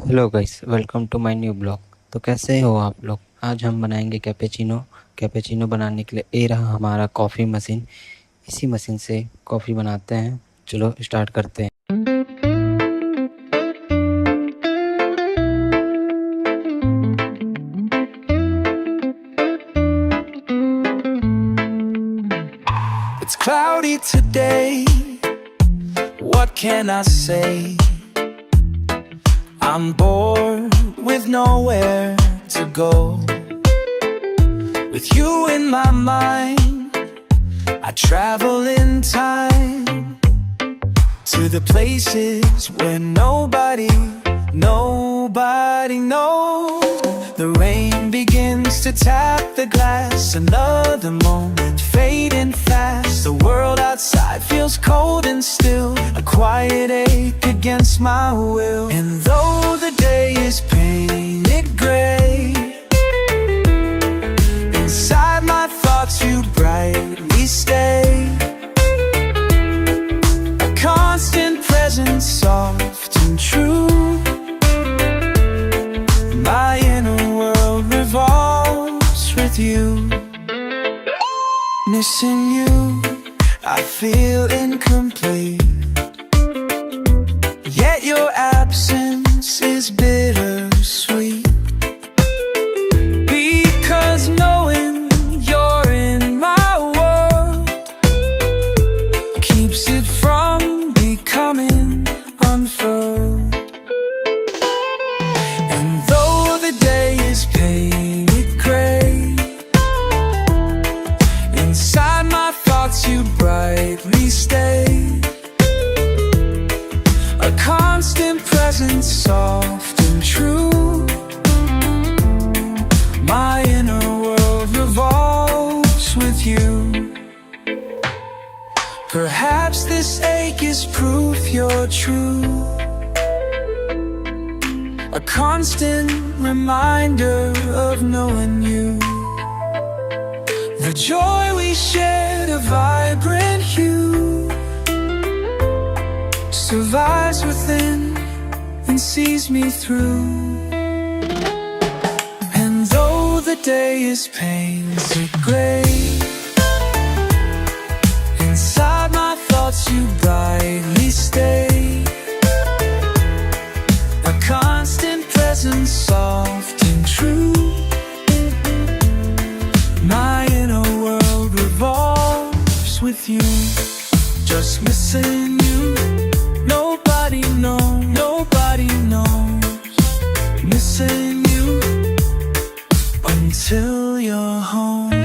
Hello guys, welcome to my new blog. तो कैसे हो आप लोग? आज हम बनाएंगे कैपेचिनो। कैपेचिनो बनाने के लिए ये रहा हमारा कॉफ़ी मशीन। इसी मशीन से कॉफ़ी बनाते हैं। चलो स्टार्ट करते हैं। It's cloudy today, what can I say? I'm bored with nowhere to go. With you in my mind, I travel in time to the places where nobody knows. The rain begins to tap the glass, another moment fading fast. The world outside feels cold and still, a quiet ache against my will. And though the day is painted gray, inside my thoughts you brightly stay. A constant presence, soft and true. My inner world revolves with you. Missing you, I feel incomplete. Yet your absence is bittersweet. Because knowing you're in my world keeps it from becoming unfurled. And though the day is painted gray, inside my thoughts you brightly stay. A constant presence, soft and true. My inner world revolves with you. Perhaps this ache is proof you're true. A constant reminder of knowing you. The joy we shared, a vibrant hue, survives within and sees me through. And though the day is painted gray, inside my thoughts you brightly stay. A constant presence, soft and true. My inner world revolves with you. Just missing you. Nobody knows. Missing you until you're home.